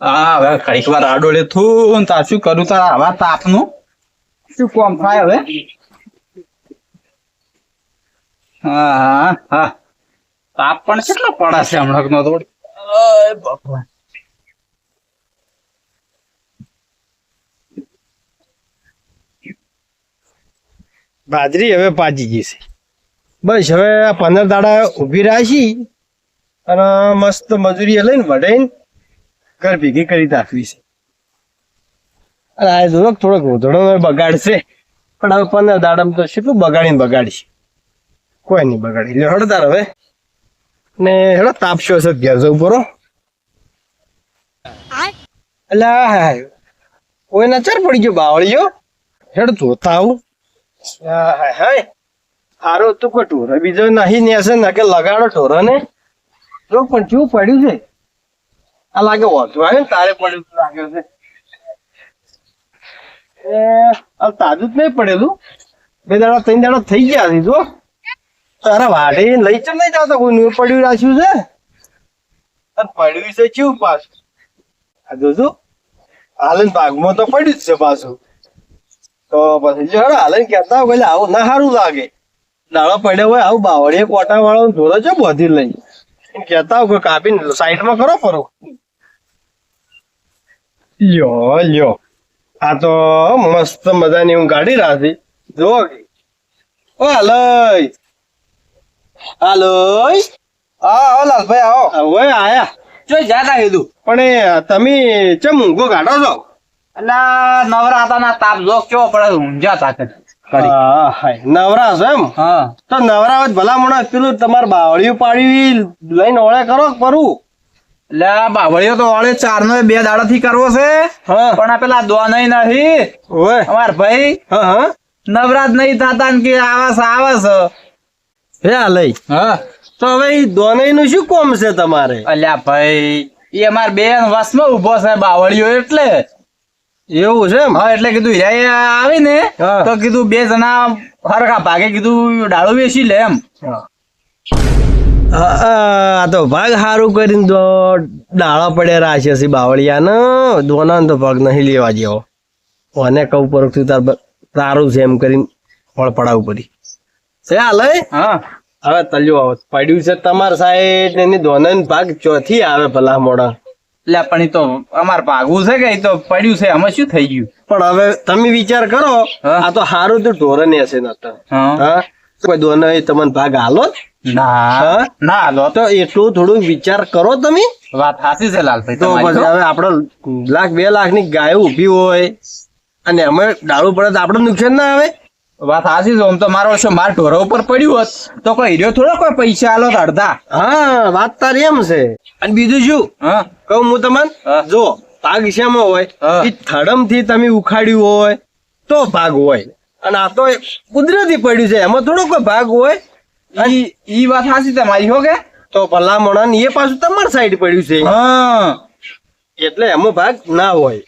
હા હવે કઈક વાર આડોળે થું તાર શું કરું તાર આવા તાપનું શું કોમ થાય હવે? હા હા હા તાપ પણ કેટલો પડાશે હમણાં નો થોડી. ભગવાન બાજરી હવે પાજી ગઈ છે. બસ હવે આ 15 દાડા ઊભી રહ્યા છી અને મસ્ત મજૂરી લઈને વઢાઈને ઘર ભેગી કરી નાખવી છે. અને આ જો થોડોક ઉધડો બગાડશે પણ હવે 15 દાડામાં તો કેટલું બગાડીશ. કોઈ નહીં બગાડી લે હળદાર હવે ને હેડો તાપશો છે ઘેર જવું પરો. એટલે હા કોઈ નચર પડી ગયો બાવળીયો હેડ જોતા આવું. હાય હારો તું કોઈ ઢોરો બીજો નહીં નેસે ના કે લગાડો ઢોરો ને જો પણ કેવું પડ્યું છે. આ લાગે વધુ આવ્યું ને તારે પડ્યું લાગ્યો છે. એ તાજું જ નહીં પડેલું 2 દાડા 3 દાડા થઈ ગયા છે. જો તારા વાડી લઈ ચમ નહીં જતો કોઈ નું પડ્યું રાખ્યું છે અને પડ્યું છે કેવું પાછું. આ જોજો હાલન ભાગમાં તો પડ્યું જ છે પાછું. તો પછી જો હાલન કહેતા હોય એટલે આવું ના સારું લાગે. દાડો પડ્યો હોય આવું બાવળીએ કોટા વાળો ધોરો છે બધી લઈ કહેતા હોય કાપીને સાઈડમાં કરો પરો. લ્યો આ તો મસ્ત મજાની હું ગાડી રાખી જો. ઓ હાલય હા લાલભાઈ આવો. હવે આયા જો જાતા કીધું પણ એ તમે ચમ ઊંઘો કાઢો છો? એટલે નવરાતાના તાપ જો કેવો પડે ઊંઝા તાકે નવરા છો એમ? હા તો નવરા ભલા મોણા પેલું તમારે બાવળિયું પાડી લઈને ઓળે કરો પરું. એટલે બાવળીઓ તો ઓળે 4 નો 2 દાડા થી કરવો છે. હા પણ આ પેલા દોનય નથી ઓય અમાર ભાઈ હા નવરાત નહીં થતા ને કે આવે છે. હે લઈ હા તો હવે દોનઈ નું શું કોમ છે તમારે? અલ્યા ભાઈ એ અમાર બેન વસમાં ઉભો છે બાવળીઓ એટલે એવું છે એમ? હા એટલે કીધું હીરા આવી ને હા. તો કીધું 2 જણા હરખા ભાગે કીધું ડાળો વેચી લે એમ. આ તો ભાગ સારું કરીને દો ડાળા પડ્યા રાખ્યા છે બાવળિયાને દોના તો ભાગ નહીં લેવા જેવો. અને કહું પર તારું છે એમ કરીને ફળ પડાવવું પડી છે. આ લઈ હા હવે તલ્યો આવો પડ્યું છે તમારા સાઈડ એની દોના ભાગ ચોથી આવે ભલા મોડા. એટલે પણ ઈ તો અમાર ભાગવું છે કે ઈ તો પડ્યું છે આમાં શું થઈ ગયું. પણ હવે તમે વિચાર કરો હા. આ તો સારું તો ઢોરે ને હશે નતા હા હા કોઈ દોના તમને ભાગ હાલો ના હા? ના લો તો એટલું થોડું વિચાર કરો તમે. વાત સાચી છે લાલભાઈ તો તમારી પછી તો. હવે આપડે 1 લાખ 2 લાખ ની ગાયો ઉભી હોય અને અમે ડાળું પડે તો આપડે નુકસાન ના આવે? વાત સાચી છે. આમ તો મારો શું માર ઢોરો ઉપર પડ્યું હોત તો કોઈ હીરો થોડો કોઈ પૈસા આલો તો અડધા. હા વાત તારી એમ છે. અને બીજું શું હા કહું હું તમને હા. જો ભાગ શેમાં હોય હા. એ થડમ થી તમે ઉખાડ્યું હોય તો ભાગ હોય અને આ તો કુદરતી પડ્યું છે એમાં થોડો કોઈ ભાગ હોય. ઈ વાત સાચી તમારી હો કે. તો ભલા મોણા ને એ પાછું તમારી સાઈડ પડ્યું છે હા એટલે એમાં ભાગ ના હોય.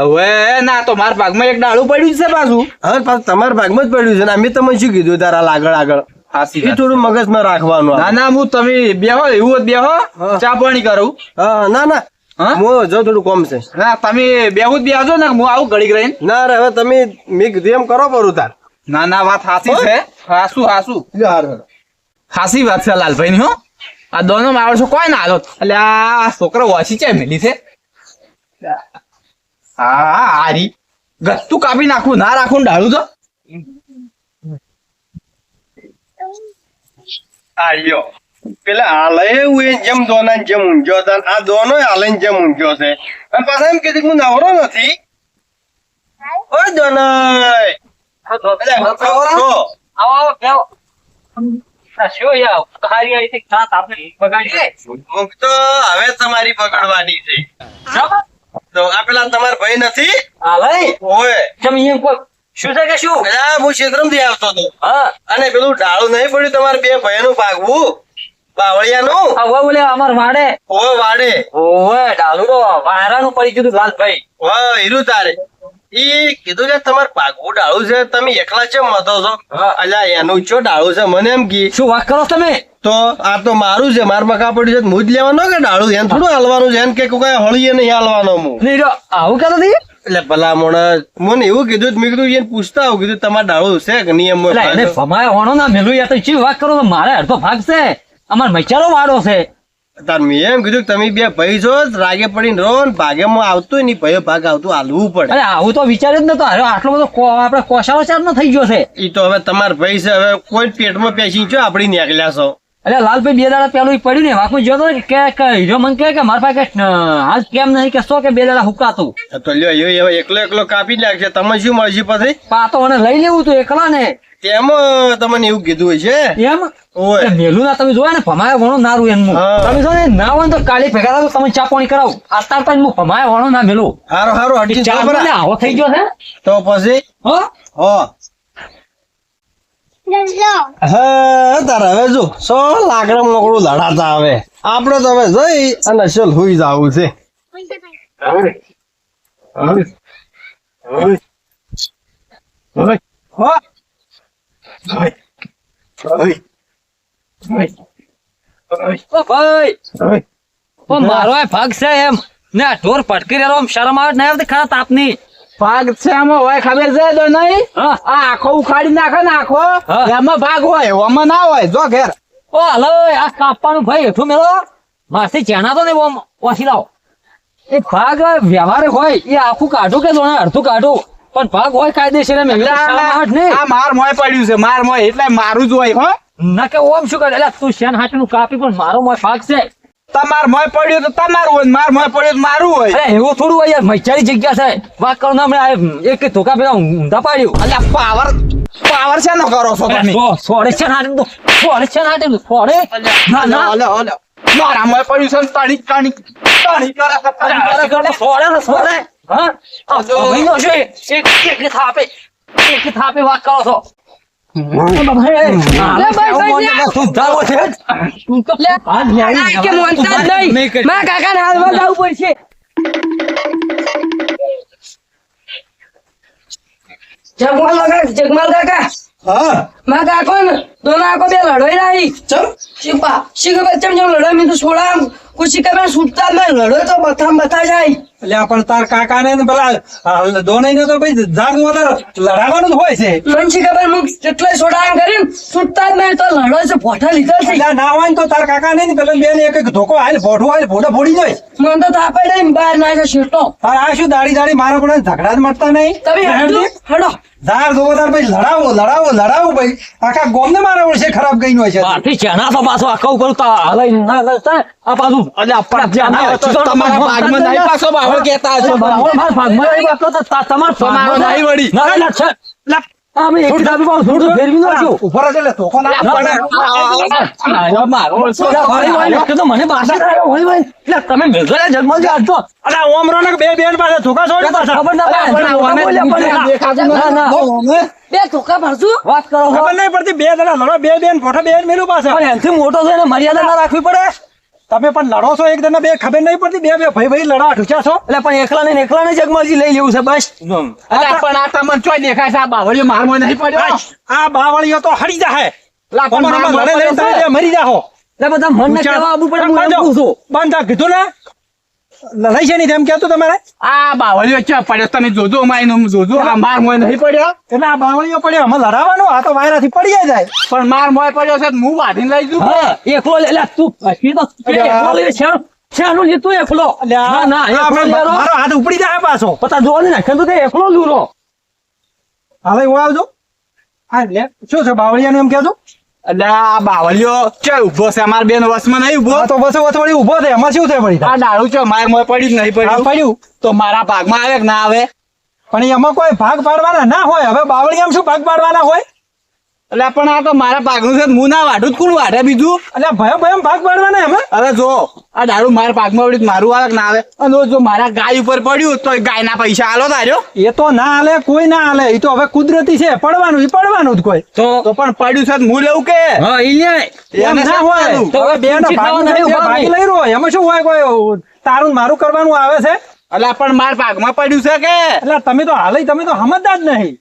હવે ના તો મારા ભાગમાં એક ડાળું પડ્યું છે પાછું. હવે પાછું તમારા ભાગમાં જ પડ્યું છે ને અમે તમને શું કીધું તારા આગળ સાચી એ વાત. થોડું મગજમાં રાખવાનું. ના ના હું તમે બેહો એવું જ બેહો હા. ચા પાણી કરું. હા ના ના હા? હું જો થોડું કોમ છે. ના તમે બેહુ જ બેહજો ને હું આવું ઘડીક રહીને. ના રે હવે તમે મેં કીધું એમ કરો પરું તાર. ના ના વાત સાચી છે. હાસું ખાસી વાત છે લાલભાઈ ની હો. આ દોનો માવડો કોઈ ના હાલો એટલે આ છોકરો વાંચી છે મેલી છે. હા હારી ગત્તું કાપી નાખું ના રાખું ને ડાળું તો. આયો પેલા હાલે હું જેમ દોના જેમ ઊંઝો હતા આ દોનો હાલે જેમ ઊંઝો છે અને પાછા એમ કીધું હું નવરો નથી. ઓ દોનાય ઊંઘ તો હવે તમારી પકડવાની છે. તો આ પેલા તમારા ભાઈ નથી ઓય પેલા હું ક્ષેત્રમથી આવતો હતો અને પેલું ડાળું નહીં પડ્યું તમારે 2 ભાઈનું ભાગવું બાવળિયાનું અમાર વાડે ઓય વાડે ઓવે ડાલુ તો વાયરાનું પડી ગયું લાલભાઈ. વાહ હીરું તારે ઈ કીધું કે તમારે ભાગવું ડાળું છે તમે એકલા ચેમ મતો છો હા. અલ્યા એનું ચો ડાળું છે મને એમ કી શું વાત કરો તમે? તો આ તો મારું છે માર મકા પડ્યું છે હું જ લેવાનો કે ડાળું એને થોડું હાલવાનું છે એને કે કોઈ હળીએ નહીં હાલવાનો હું નહીં રો, આવું કરો તી? એટલે ભલા મોણા મને એવું કીધું તો મેં કીધું એને પૂછતા આવું કીધું તમારે ડાળું છે કે નિયમ એટલે એને ભમાય હોણો ના મેલું યાર તો ચી વાત કરો છો? મારે અડધો ભાગ છે, અમાર મચારો વાળો છે. તાર મેં એમ કીધું કે તમે બે ભાઈ છો રાગે પડીને રહો ને ભાગ્યમાં આવતું નહીં ભાઈ ભાગ આવતું હાલવું પડે અરે આવું તો વિચાર્યું જ નતો. અરે આટલો બધો આપણે કોસાળો ચાર નો થઈ ગયો છે. ઈ તો હવે તમાર ભાઈ છે હવે કોઈ પેટમાં પેસી છો આપડી નીકળ્યા છો અરે લાલભાઈ 2 દાડા પેલું ઈ પડ્યું ને વાંકમાં જોયો તો કે હીરો મને કહે કે મારા પાસે હાલ કેમ નહીં કે સો કે 2 દાડા હુકાતું. તો લ્યો હવે એકલો એકલો કાપી નાખશે તમે શું મળશે પછી પાતો મને લઈ લેવું તું એકલા ને તેમાં તમને એવું કીધું હોય છે એમ. ઓય અરે મેલું ના તમે જોયા ને ભમાય વણો નારું એનું. હા. તમે જો ને ના હોય ને તો કાલી ભેગા થાવ તો તમે ચા પાણી કરાવું. અત્યારે તો હું ભમાય વણો ના મેલું. હારો હારો હટી ચા જાઓ બરા. મને આવો થઈ ગયો છે. તો પછી હો હો હા તારે હવે જો સો લાકડા મોકળું લડાતા આવે આપડે તો હવે જઈ અને ચલ હુઈ જાવું છે હો ઓ ભાઈ ઓ મારો આ ભાગ છે એમ ને આ ઢોર પટકી રહ્યો આમ શરમ આવે નહીં આવતી ખરા તાપની. ભાગ છે એમાં હોય ખબર છે તો નહીં હા. આ આખો ઉખાડી નાખે ને આખો હા. એમાં ભાગ હોય એમાં ના હોય જો ઘેર ઓ હલો આ કાપવાનું ભાઈ હેઠું મેલો માસી ચેના તો નહીં ઓમ ઓછી લાવો. એ ભાગ વ્યવહાર હોય એ આખું કાઢું કે જોણે અડધું કાઢું પણ ભાગ હોય કાયદેસર એમ એટલે શરમ આવે નહીં. આ માર મોય પડ્યું છે માર મોય એટલે મારું જ હોય હો ના કે ઓમ શું કરે એટલે તું શેન હાથનું કાપી પણ મારો મોય ભાગ છે. તમાર મોય પડ્યું તો તમારું હોય ને માર મોય પડ્યું તો મારું હોય અરે એવું થોડું હોય યાર મૈચારી જગ્યા છે વાત કરો ને હમણાં એક ધોકા પેલા ઊંધા પાડ્યું. અલ્યા પાવર પાવર છે ને કરો છો તમે સોડે છે હાથનું તો સોડે છે હાથનું સોડે ના ના અલ્યા મારા મોય પડ્યું છે ને તાણી તાણી તાણી કરે છે, તાણી કરે છે. સોડે ને સોડે હા આ તો મહિનો છે એક થાપે વાત કરો છો. જગમાલ કાકા હા માં કાકો ને દોના આકો બે લડોઈ રહી ચમ શીખા શીખા ચમ જેમ લડોઈ મી તો છોડા કોઈ શીખા મેં છૂટતા જ નહીં લડોઈ તો બતા જાય એટલે પણ તાર કાકા ને પેલા દોનાઈ ને તો ભાઈ જાગ લડાવવાનું જ હોય છે. મન શીખા હું કેટલાય છોડા કરીને છૂટતા જ નહીં તો લડોઈ છે ફોટા લીધા છે એટલે ના હોય ને તો તાર કાકા ને પેલા બેન એક એક ધોકો હાલ ભોઠું હાલ ભોડા ફોડી જાય. મન તો થાપે નહીં બહાર નાખે શેટો તાર આ શું દાડી દાડી મારા પણ ઝઘડા જ મળતા નહીં. તમે હેડો હેડો ધાર જોવો તાર ભાઈ લડાવો ભાઈ આખા ગોમ ને મારા વર્ષે ખરાબ ગઈ હોય છે. બાકી ચેના તો પાછો આ કહું કરું તો હલાઈ ના લડતા આ પાછું અલ્યા પણ તમારા ભાગમાં નહીં પાછો બાવળ કહેતા હશો. તમારા ભાગમાં રહી વાત તો તમારા તમારો નહીં વળી. ના ના છે અમે એક ડાબી પાછું થોડું ફેરવી નાખ્યું. ઉપર જ એટલે ધોકો ના મને બાસા આવ્યો હોય ભાઈ એટલે તમે મેઘાલય જગમલ જે આટલો અલા ઓમ રોનક બે બેન પાસે ધોકા છોડી પાછા ખબર ના પડે ના ના બે ધોકા ભરશું વાત કરો છો ખબર નહીં પડતી બે જણા લડો બે બેન ફોટો બે મેલું પાસે પણ એનાથી મોટો છે એને મર્યાદા ના રાખવી પડે. તમે પણ લડો છો એક જણા બે ખબર નહીં પડતી બે બે ભાઈ ભાઈ લડા ઠુચા છો. એટલે પણ એકલા ને જગમલજી લઈ લેવું છે બસ. અલ્યા પણ આ તમને ચોય દેખાય છે આ બાવળીઓ માર મોય નહીં પડ્યો આ બાવળીઓ તો હરી જાય લા પણ માર મોય લડે લડે પડ્યો છે. તમે મરી જાઓ. એટલે બધા મનને કહેવા આવવું પડે હું એમ પૂછું. બંધા કીધું ને લડાઈ છે નહીં તેમ કેતું તમારે આ બાવળીઓ ચા પડ્યો તમે જોજો માઈનો જોજો આ માર મોય નહીં પડ્યો એટલે આ બાવળીઓ પડ્યો અમે લડાવવાનું આ તો વાયરાથી પડી જાય. પણ માર મોય પડ્યો છે તો હું વાઢીને લઈ જઉં હા એકલો લે લે તું પછી તો એકલો લે છેનું લીધું એકલો ના ના એકલો લેરો મારો હાથ ઉપડી જાય પાછો. પતા જોવા ને નાખે તો તે એકલો લૂરો હવે હું આવજો હા લે શું છે બાવળિયાનું એમ કેજો. એટલે આ બાવળીઓ ચા ઉભો છે અમાર બેન વસમાં નહીં ઉભો હા તો બસ વળી ઉભો થાય એમાં શું થાય વળી આ દારૂ છે માર મોય પડ્યું જ નહીં આ પડ્યું પડ્યું તો મારા ભાગમાં આવે કે ના આવે પણ એમાં કોઈ ભાગ પાડવાના ના હોય. હવે બાવળિયામાં શું ભાગ પાડવાના હોય એટલે પણ આ તો મારા ભાગનું છે હું ના વાઢું જ કોણ વાઢે બીજું એટલે ભયો ભયો ભાગ પાડવાના એમાં. હવે જો આ દારૂ મારા ભાગમાં વળી મારું આવે કે ના આવે અને જો મારા ગાય ઉપર પડ્યું તો ગાયના પૈસા આલો તાર્યો એ તો ના હાલે કોઈ ના હાલે એ તો હવે કુદરતી છે પડવાનું એ પડવાનું જ કોઈ તો પણ પડ્યું છે તો હું લેવું કે હા ઈ લે એમ ના હોય તો હવે બે પૂછી ખાવા નહીં ઉભા ભાગ નહીં. લઈ રહ્યો એમાં શું હોય કોઈ તારું ને મારું કરવાનું આવે છે અલ્યા પણ માર ભાગમાં પડ્યું છે કે એટલે તમે તો હાલ તમે તો સમજતા જ નહીં.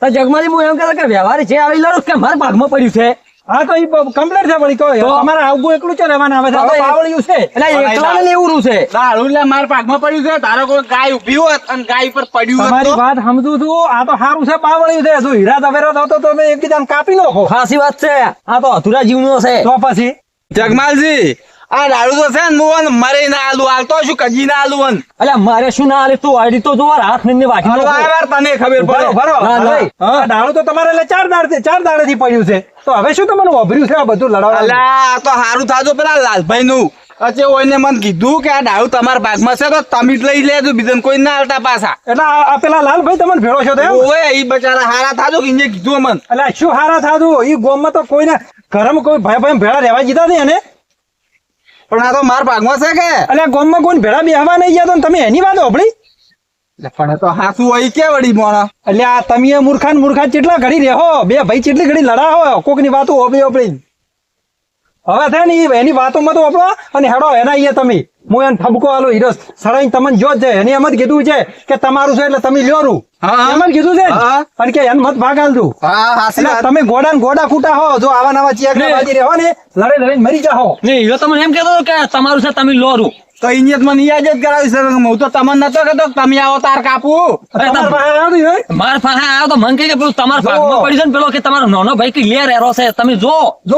તો જગમાજી હું એમ કહેતો કે વ્યવહાર છે આવી લડો કે મારા ભાગમાં પડ્યું છે. હા તો એ કમ્પ્લેટ છે વળી કહો તમારે આવું એકલું છે રહેવાના આવે છે આ તો પાવળિયું છે. એટલે એકલાને લેવું છે. દારૂ લે માર ભાગમાં પડ્યું છે. તારો કોઈ ગાય ઉભી હોત અને ગાય પર પડ્યું હોત તમારી તો? વાત સમજુ છું. આ તો સારું છે પાવળિયું છે. જો હીરા તવેરા થતો તો તમે એકબીજાને કાપી નાખો. ખાસી વાત છે. આ તો અધૂરા જીવનો છે. તો પછી જગમાલજી આ દારૂ તો છે ને હું મરે ના આલુ હાલતો શું કજી ના આલુ વન અલ્યા મારે શું ના હાલે તું આડી તો જોવા હાથ ને વાટી નાખો. તને ખબર બરો પડે બરો ના, ના. આ દાડો તો તમારે એટલે ચાર દાડેથી પડ્યું છે. તો હવે શું તમને વાપર્યું છે આ બધું લડાવવા? અલ્યા આ તો હારું થાતું પેલા લાલભાઈ નું અચે ઓયને મને કીધું કે આ દારૂ તમારા ભાગમાં છે તો તમે જ લઈ લેજો બીજાને કોઈ ના હાલતા પાછા. એટલે આ પેલા લાલભાઈ તમને ભેળો છો તો એમ? ઓય ઈ બચારા હારા થાજો કે ઇને કીધું અમન. એટલે શું હારા થાતું ઈ ગોમમાં તો કોઈને ઘરમાં કોઈ ભાઈ ભેળા રહેવા જીતા નહીં એને. પણ આ તો માર ભાગમાં છે કે એટલે ગોમમાં કોઈ ભેળા બેહવા નહીં ગયા તો તમે એની વાત હોભળી. પણ તો હાસુ હોય કે વળી મોણા એટલે આ તમે મૂર્ખા કેટલા ઘડી રહેવો બે ભાઈ કેટલી ઘડી લડાવો કોકની વાતો હોભળી. હવે થાય ને એની વાતોમાં તો વાપરો અને હેડો એના અહીંયા તમે હું એને ઠપકો આલો હીરો સડાઈ તમને જો છે એને એમ જ કીધું છે કે તમારું છે એટલે તમે લ્યોરું. હા. એમ જ કીધું છે ને? હા. અને કે એને મત ભાગ આલતું. હા હાસી એટલે વાત. તમે ગોડા ને ગોડા ખૂટા હો જો આવા નવા ચિયા બાજી રહેવો ને લડીને મરી જાઓ. ને હીરો તમને એમ કહેતો હતો કે તમારું છે તમે લોરું. તો ઇને મને યાદ જ કરાવી છે હું તો તમને નતો કહેતો કે તમે આવો તાર કાપું. તમારા પાસે આવ્યું હોય? માર પાસે આવ્યો તો મને કહે કે પેલું તમારા ભાગમાં પડ્યું છે ને પેલો કે તમારો નાનો ભાઈ કે લે રહેરો છે તમે જો જો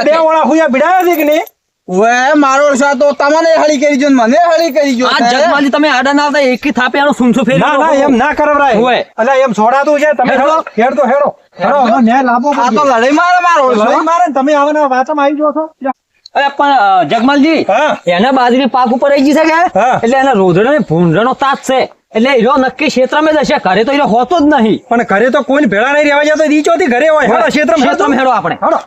બે ઓળા હુયા ભીડાયા છે કે નહીં? ઓય મારો સા તો તમને હળી કરી જો ને મને હળી કરી જો આ જગમાલી તમે આડા ના આવતા એકી થાપે આનો સૂંછો ફેરી ના ના એમ ના કરવરાય. હોય. એટલે એમ છોડાતું છે તમે હેડો. હેડો હવે ન્યાય લાભો આ તો લડાઈ મારો લડાઈ મારે ને તમે આવાના વાતમાં આવી જો છો. અરે પણ જગમાલજી હા. એને બાજરી પાક ઉપર આવી ગઈ છે કે હા. એટલે એના રોધડો ને ભૂંડનો તાત છે એટલે હીરો નક્કી ક્ષેત્રમાં જ હશે ઘરે તો હીરો હોતો જ નહીં. પણ ઘરે તો કોઈ ભેળા નહીં રહેવા જતો રીચોથી ઘરે હોય હેડો ક્ષેત્રમાં હેડો આપણે હેડો.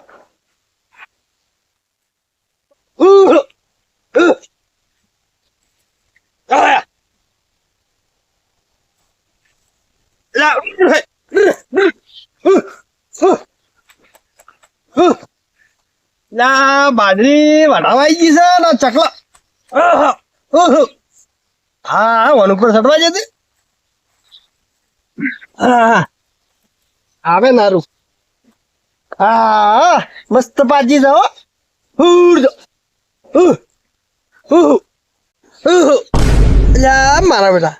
બાજરી વઢાવાઈ ગઈ છે ને ચકલા હા વન ઉપર ચડવા જતી આવે નારું હા મસ્ત પાજી જાઓ મારા બેટા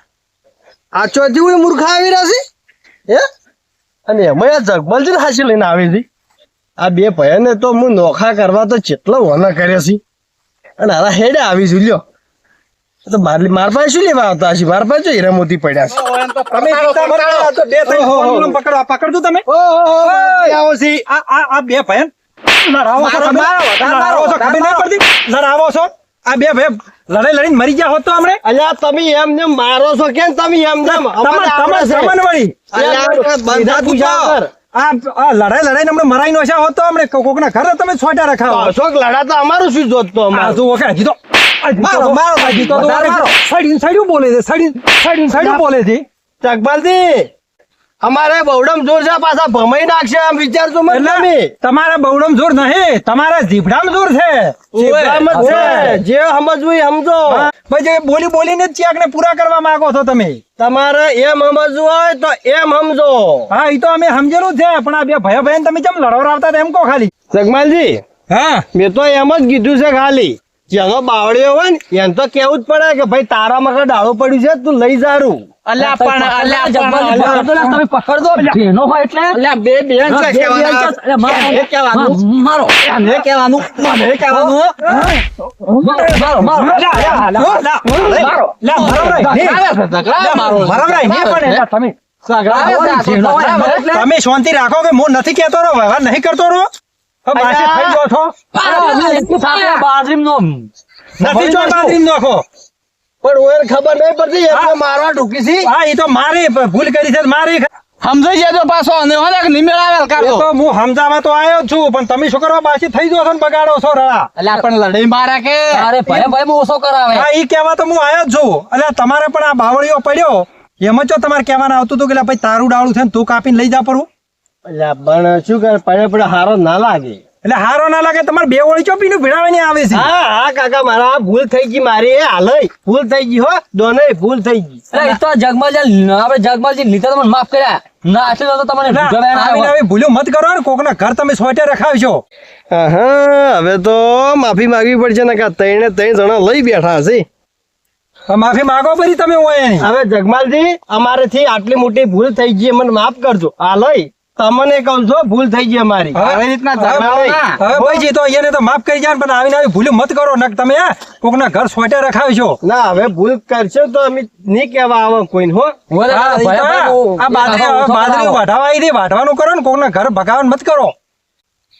આ ચોથી હું મૂર્ખા આવી રહ્યા છે હે અને એમાં આ જગમલજી હાસી લઈને આવી હતી આ બે ભયાને તો હું નોખા કરવા તો કેટલો વના કર્યા છે અને હારા હેડે આવી છું લ્યો તો માર પાસે શું લેવા આવતા હશે માર પાસે હીરા મોતી પડ્યા છે તમે પકડજો તમે આવો છે આ બે ભયન લડાવો છો આ બે ભાઈ લડાઈ લડીને મરી ગયા હોત તો હમણે અલ્યા તમે એમ ને મારો છો કેમ તમે એમ આ લડાઈ લડાઈ મરાઈ નો હોત તો હમણે કોકના ઘરે તમે છોટા રખાવો શોક લડા તો અમારું શું જોત તો જીતો સાઈડ બોલે છે સાઈડ બોલે છે ચકબાલજી અમારે બવડમ જોર છે પાછા ભમાઈ નાખશે આમ વિચારજો મત તમે તમારા બવડમ જોર નહીં તમારા જીભડામ જોર છે જીભડામ જ છે જે સમજવું એ સમજો ભાઈ બોલી બોલીને જ ચેક ને પૂરા કરવા માંગો છો તમે તમારે એમ સમજવું હોય તો એમ સમજો હા એ તો અમે સમજેલું છે પણ આ બે ભયા ભયન તમે કેમ લડવડાવતા એમ કહો ખાલી જગમાલજી હા મેં તો એમ જ કીધું છે ખાલી જેનો બાવળિયો હોય ને એને તો કેવું જ પડે કે ભાઈ તારા મગર ડાળો પડ્યું છે તું લઈ જારું અલ્યા પણ તમે પકડજો બેનો હોય એટલે અલ્યા બે બેન છે કહેવાના. એ કહેવાનું મારો મને કહેવાનું તમે શાંતિ રાખો કે હું નથી કેતો રહો વ્યવહાર નહીં કરતો રહો પાછે થઈ ગયો છો બાજરીનો નથી જો બાજરી નાખો પણ ઓર ખબર નહીં પડતી એટલે મારવા ઢૂકી છે હા એ તો મારી ભૂલ કરી છે મારી સમજાઈ જજો પાછો અને હોને નિમેળાવેલ કાઢો તો હું સમજાવવા તો આવ્યો છું પણ તમે શું કરવા પાછી થઈ ગયો છો ને બગાડો છો રળા અલ્યા પણ લડાઈ મારા કે અરે ભાઈ ભાઈ ઓછો કરાવે હા ઈ કહેવા તો હું આવ્યો જ છું એટલે તમારે પણ આ બાવળીઓ પડ્યો એમ જ તમારે કહેવાના આવતું હતું કે ભાઈ તારું ડાળું છે ને તું કાપીને લઈ જા પડું એટલે પણ શું કરે પડે હારો ના લાગે એટલે હારો ના લાગે તમારે બે ઓળી ચોપીનું ભીડાવાની આવે છે હા હા કાકા મારા ભૂલ થઈ ગઈ મારી હાલય ભૂલ થઈ ગઈ હો દોને ભૂલ થઈ ગઈ એ તો જગમાલજી આપણે જગમાલજી લીધા તમને માફ કર્યા ના એટલે તો તમને ના, ભૂખ્યા બેન આવી આવ્યો. આવી ભૂલો મત કરો ને કોકના ઘર તમે સોટે રખાવશો હા હવે તો માફી માંગવી પડશે ને કા ત્રણે ત્રણ જણા લઈ બેઠા હશે હવે માફી માંગો પરી તમે હોય એની. હવે જગમાલજી અમારેથી આટલી મોટી ભૂલ થઈ ગઈ મને માફ કરજો હાલય તમને કહું છો ભૂલ થઈ ગઈ અમારી આવી રીતના ઝઘડા હવે ના. હવે ભાઈજી તો એને તો માફ કરી જાય પણ આવીને આવી ભૂલો મત કરો ને તમે કોકના ઘર સોટે રખાવશો ના હવે ભૂલ કરશો તો અમે નહીં કહેવા આવે કોઈને હો બોલે, હા, ઈ તો ભાઈ, ભાઈ, આ બાજરી હવે બાજરી વાઢાવા આવી હતી, વાઢવાનું કરો ને કોકના ઘર ભગાવાનું મત કરો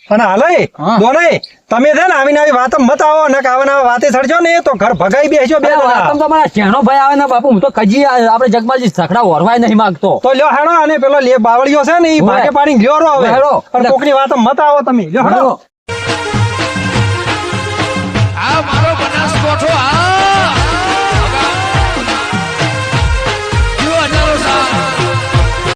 અને હાલે હા. દોને તમે છે ને આવીને આવી વાતો મત આવો ને આવીને આવી વાતે સડજો ને તો ઘર ભગાઈ બેસજો બે અરે જણા. વાતમ તો મારા ચેનો ભાઈ આવે ને બાપુ હું તો કજી આપણે જગમાલજી ઝઘડા ઓરવાય નહીં માંગતો તો લ્યો હેડો અને પેલો લે બાવળીઓ છે ને ઈ હોય. ભાગે પાડીને લ્યો રો હવે હેડો. અને કોકની વાતો મત આવો તમે લ્યો હેડો હેડો. આ મારો બનાસકોઠો આ